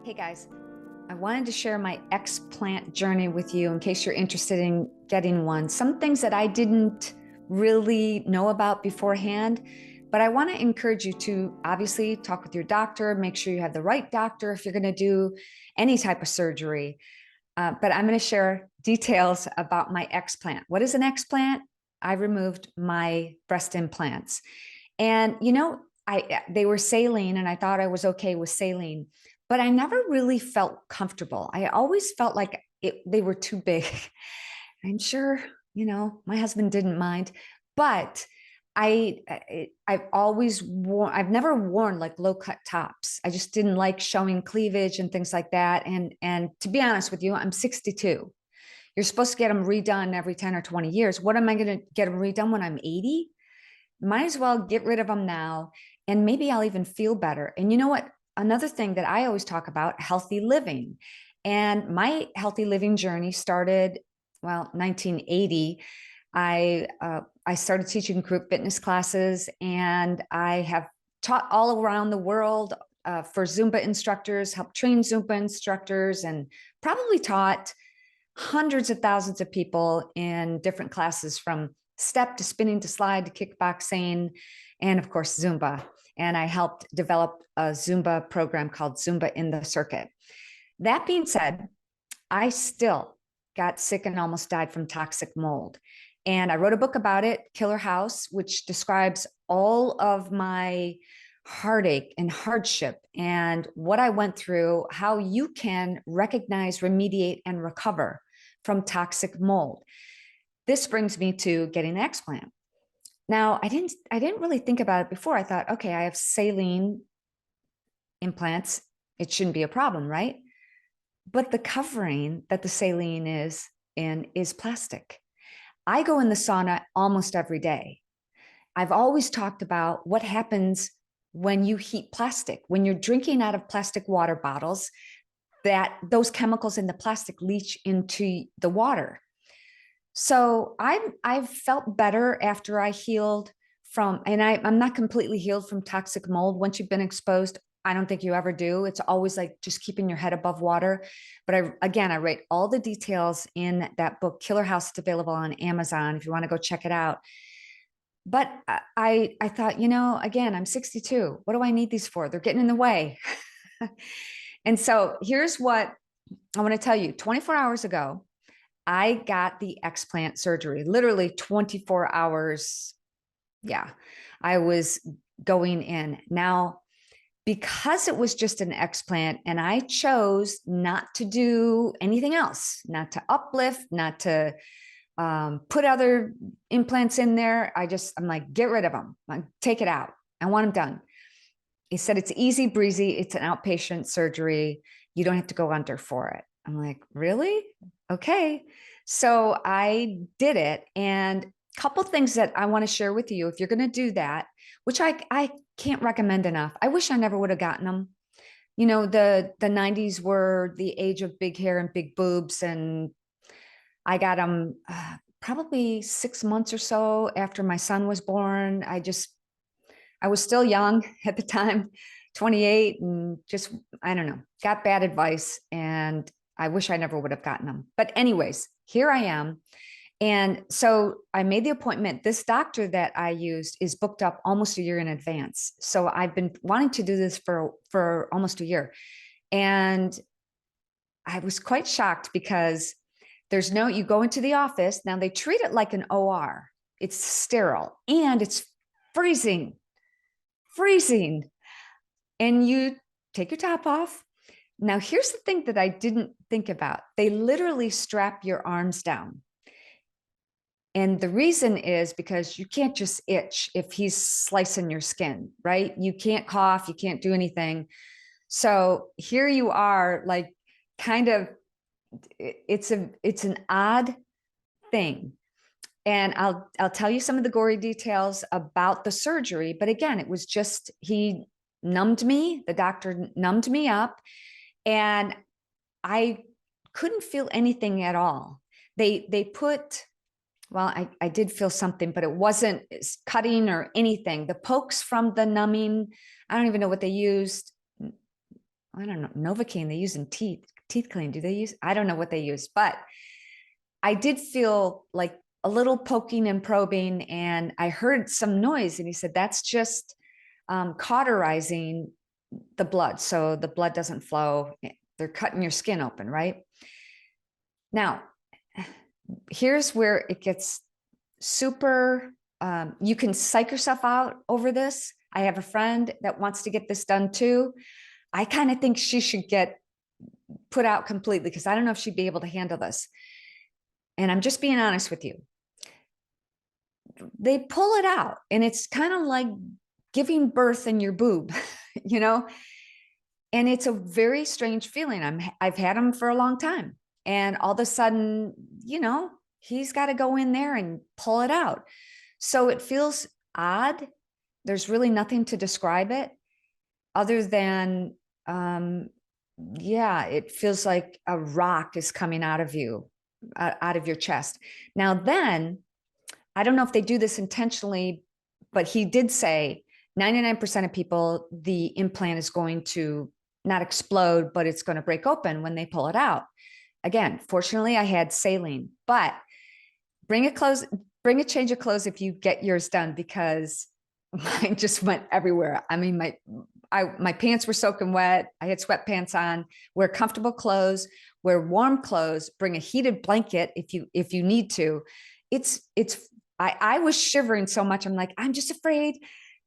Hey guys, I wanted to share my explant journey with you in case you're interested in getting one. Some things that I didn't really know about beforehand, but I want to encourage you to obviously talk with your doctor, make sure you have the right doctor if you're going to do any type of surgery. But I'm going to share details about my explant. What is an explant? I removed my breast implants. And they were saline and I thought I was okay with saline, but I never really felt comfortable. I always felt like they were too big. I'm sure, my husband didn't mind, but I've never worn like low cut tops. I just didn't like showing cleavage and things like that. And to be honest with you, I'm 62. You're supposed to get them redone every 10 or 20 years. What am I going to get them redone when I'm 80? Might as well get rid of them now. And maybe I'll even feel better. And you know what? Another thing that I always talk about, healthy living. And my healthy living journey started, 1980. I started teaching group fitness classes, and I have taught all around the world for Zumba instructors, helped train Zumba instructors, and probably taught hundreds of thousands of people in different classes from step to spinning to slide to kickboxing, and of course, Zumba. And I helped develop a Zumba program called Zumba in the Circuit. That being said, I still got sick and almost died from toxic mold. And I wrote a book about it, Killer House, which describes all of my heartache and hardship and what I went through, how you can recognize, remediate, and recover from toxic mold. This brings me to getting the explant. Now, I didn't really think about it before. I thought, okay, I have saline implants. It shouldn't be a problem, right? But the covering that the saline is in is plastic. I go in the sauna almost every day. I've always talked about what happens when you heat plastic, when you're drinking out of plastic water bottles, that those chemicals in the plastic leach into the water. So I've felt better after I healed from, and I'm not completely healed from toxic mold. Once you've been exposed, I don't think you ever do. It's always like just keeping your head above water. But I write all the details in that book, Killer House. It's available on Amazon if you want to go check it out. But I thought, again, I'm 62. What do I need these for? They're getting in the way. And so here's what I want to tell you. 24 hours ago, I got the explant surgery, literally 24 hours. Yeah, I was going in. Now, because it was just an explant and I chose not to do anything else, not to uplift, not to put other implants in there. I'm like, get rid of them. Take it out. I want them done. He said, it's easy breezy. It's an outpatient surgery. You don't have to go under for it. I'm like, really? Okay. So I did it. And a couple things that I want to share with you if you're going to do that, which I can't recommend enough. I wish I never would have gotten them. The 90s were the age of big hair and big boobs, and I got them probably 6 months or so after my son was born. I was still young at the time, 28, and just, I don't know, got bad advice. And I wish I never would have gotten them. But anyways, here I am. And so I made the appointment. This doctor that I used is booked up almost a year in advance. So I've been wanting to do this for almost a year. And I was quite shocked because you go into the office. Now they treat it like an OR. It's sterile and it's freezing. And you take your top off. Now, here's the thing that I didn't think about. They literally strap your arms down. And the reason is because you can't just itch if he's slicing your skin, right? You can't cough, you can't do anything. So here you are, like, kind of, it's an odd thing. And I'll tell you some of the gory details about the surgery. But again, it was just, the doctor numbed me up, and I couldn't feel anything at all. They put, I did feel something, but it wasn't cutting or anything. The pokes from the numbing, I don't even know what they used. I don't know, Novocaine they use in teeth clean. Do they use? I don't know what they use, but I did feel like a little poking and probing, and I heard some noise, and he said, that's just cauterizing the blood. So the blood doesn't flow. They're cutting your skin open, right? Now, here's where it gets super, you can psych yourself out over this. I have a friend that wants to get this done too. I kind of think she should get put out completely because I don't know if she'd be able to handle this. And I'm just being honest with you. They pull it out and it's kind of like giving birth in your boob, you know? And it's a very strange feeling. I've had them for a long time. And all of a sudden, you know, he's got to go in there and pull it out. So it feels odd. There's really nothing to describe it other than, yeah, it feels like a rock is coming out of you, out of your chest. Now, then, I don't know if they do this intentionally, but he did say 99% of people, the implant is going to not explode, but it's going to break open when they pull it out. Again, fortunately, I had saline, but bring a change of clothes if you get yours done because mine just went everywhere. I mean, my pants were soaking wet. I had sweatpants on. Wear comfortable clothes, wear warm clothes, bring a heated blanket if you need to. I was shivering so much. I'm like, I'm just afraid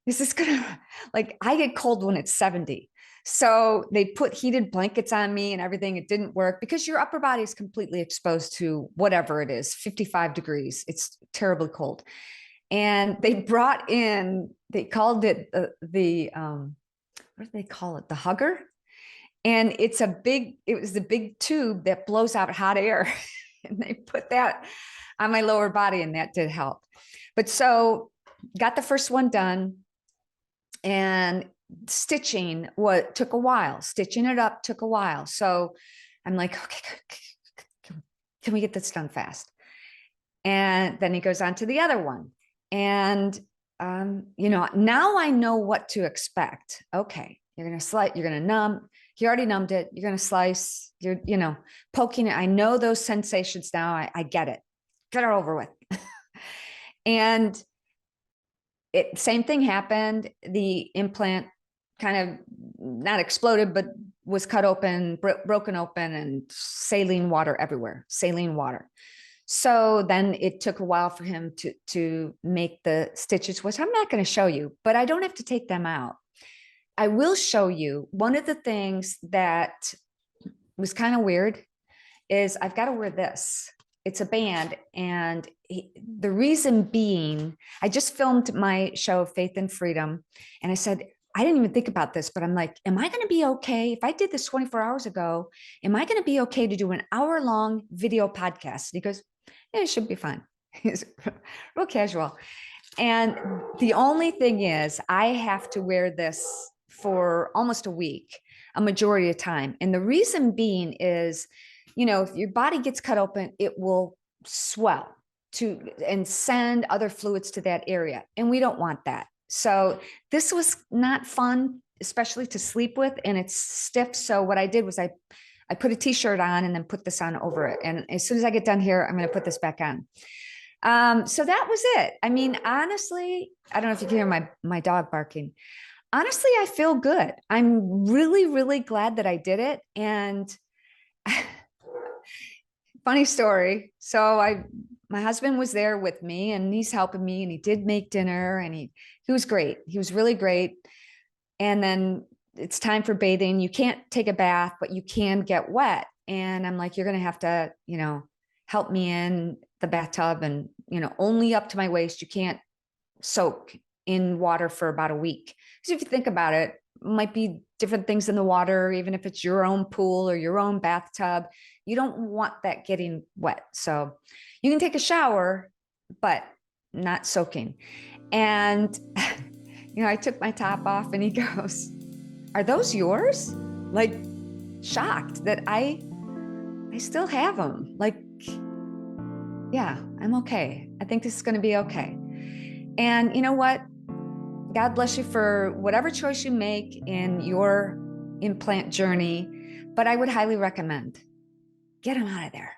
this is gonna, like, I get cold when it's 70. So they put heated blankets on me and everything. It didn't work because your upper body is completely exposed to whatever it is, 55 degrees. It's terribly cold. And they brought in, they called it what do they call it? The hugger. And it was the big tube that blows out hot air. And they put that on my lower body and that did help. But so got the first one done and stitching took a while. Stitching it up took a while. So I'm like, okay, can we get this done fast? And then he goes on to the other one. And, you know, now I know what to expect. Okay, you're going to slice, you're going to numb. He already numbed it. You're going to slice, you know, poking it. I know those sensations now. I get it. Get it over with. And same thing happened. The implant kind of not exploded, but was cut open, broken open, and saline water everywhere, saline water. So then it took a while for him to make the stitches, which I'm not going to show you, but I don't have to take them out. I will show you one of the things that was kind of weird is I've got to wear this. It's a band. And the reason being, I just filmed my show, Faith and Freedom. And I said, I didn't even think about this, but I'm like, am I going to be okay? If I did this 24 hours ago, am I going to be okay to do an hour-long video podcast? And he goes, yeah, it should be fine. He's real casual. And the only thing is I have to wear this for almost a week, a majority of time. And the reason being is, you know, if your body gets cut open, it will swell and send other fluids to that area. And we don't want that. So this was not fun, especially to sleep with, and it's stiff. So what I did was I put a t-shirt on and then put this on over it. And as soon as I get done here, I'm going to put this back on. So that was it. I mean, honestly, I don't know if you can hear my dog barking. Honestly, I feel good. I'm really, really glad that I did it. And funny story. So my husband was there with me and he's helping me and he did make dinner and he was great. He was really great. And then it's time for bathing. You can't take a bath, but you can get wet. And I'm like, you're going to have to, you know, help me in the bathtub and, you know, only up to my waist. You can't soak in water for about a week. Because if you think about it, might be different things in the water, even if it's your own pool or your own bathtub, you don't want that getting wet. So you can take a shower, but not soaking. And, you know, I took my top off and he goes, are those yours? Like shocked that I still have them. Like, yeah, I'm okay. I think this is going to be okay. And you know what? God bless you for whatever choice you make in your Implant Journey, but I would highly recommend get them out of there.